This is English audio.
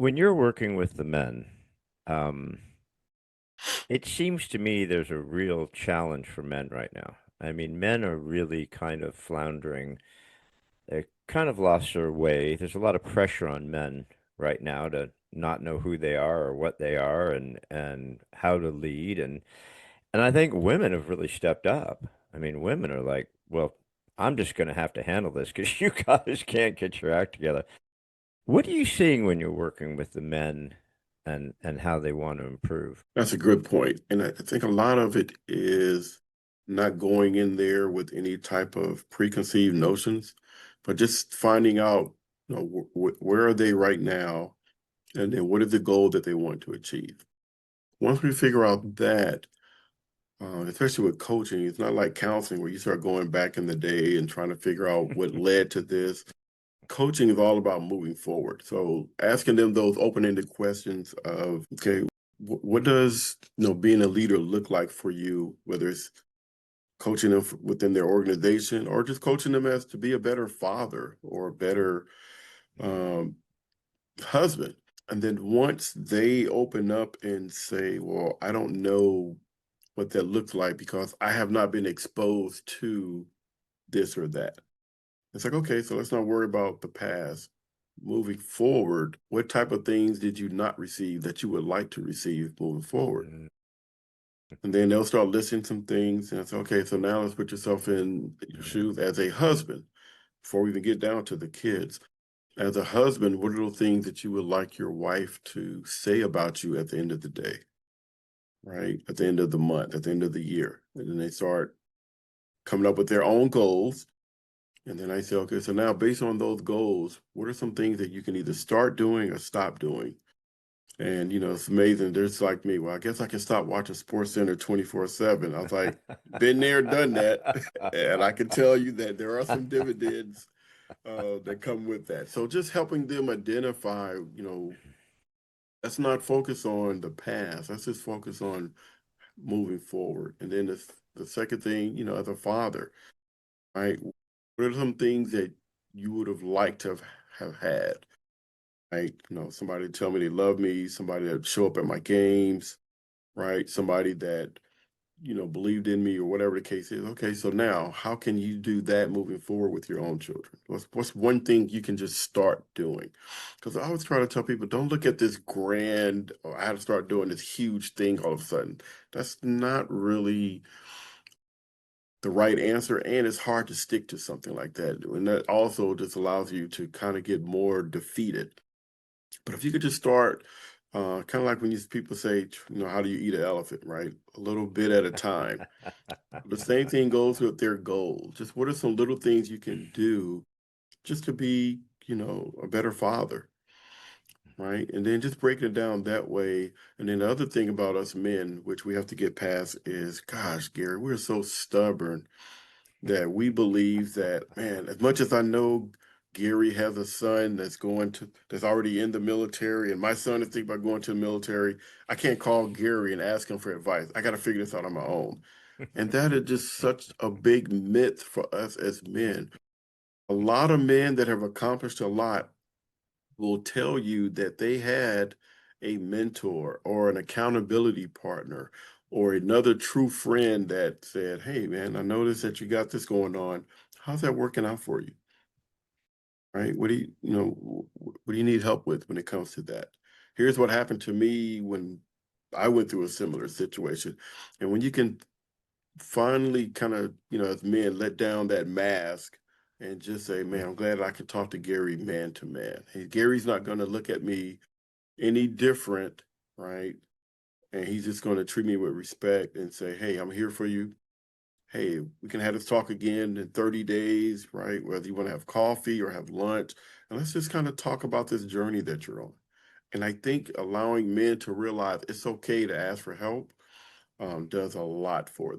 When you're working with the men, um, it seems to me there's a real challenge for men right now. I mean, men are really kind of floundering. They kind of lost their way. There's a lot of pressure on men right now to not know who they are or what they are and how to lead and I think women have really stepped up. I mean, women are like, well, I'm just going to have to handle this because you guys can't get your act together. What are you seeing when you're working with the men and how they want to improve? That's a good point. And I think a lot of it is not going in there with any type of preconceived notions, but just finding out, where are they right now? And then what is the goal that they want to achieve? Once we figure out that, especially with coaching, it's not like counseling where you start going back in the day and trying to figure out what led to this. Coaching is all about moving forward. So asking them those open-ended questions of, okay, what does being a leader look like for you, whether it's coaching them within their organization or just coaching them as to be a better father or a better um, husband. And then once they open up and say, well, I don't know what that looks like because I have not been exposed to this or that. It's like, okay, so let's not worry about the past. Moving forward, what type of things did you not receive that you would like to receive moving forward? Mm. And then they'll start listing some things and say, okay, so now let's put yourself in your shoes as a husband before we even get down to the kids. As a husband, what are those things that you would like your wife to say about you at the end of the day, right? At the end of the month, at the end of the year. And then they start coming up with their own goals. And then I say, okay, so now based on those goals, what are some things that you can either start doing or stop doing? And it's amazing. There's like me. Well, I guess I can stop watching Sports Center 24/7. I was like, been there, done that. And I can tell you that there are some dividends that come with that. So just helping them identify, let's not focus on the past. Let's just focus on moving forward. And then the second thing, as a father, right? What are some things that you would have liked to have had? Right? Somebody to tell me they love me, somebody that show up at my games, right? Somebody that, believed in me or whatever the case is. Okay, so now how can you do that moving forward with your own children? What's one thing you can just start doing? Because I always try to tell people, don't look at this grand, or I had to start doing this huge thing all of a sudden. That's not really the right answer, and it's hard to stick to something like that. And that also just allows you to kind of get more defeated. But if you could just start, kind of like when these people say, how do you eat an elephant, right? A little bit at a time. The same thing goes with their goals. Just what are some little things you can do just to be, a better father, right? And then just breaking it down that way. And then the other thing about us men, which we have to get past, is, gosh, Gary, we're so stubborn that we believe that, man, as much as I know Gary has a son that's already in the military, and my son is thinking about going to the military, I can't call Gary and ask him for advice. I got to figure this out on my own. And that is just such a big myth for us as men. A lot of men that have accomplished a lot will tell you that they had a mentor or an accountability partner or another true friend that said, hey, man, I noticed that you got this going on. How's that working out for you? Right? What do you need help with when it comes to that? Here's what happened to me when I went through a similar situation. And when you can finally kind of, as men, let down that mask and just say, man, I'm glad I could talk to Gary man to man. Hey, Gary's not going to look at me any different, right? And he's just going to treat me with respect and say, hey, I'm here for you. Hey, we can have this talk again in 30 days, right? Whether you want to have coffee or have lunch. And let's just kind of talk about this journey that you're on. And I think allowing men to realize it's okay to ask for help does a lot for them.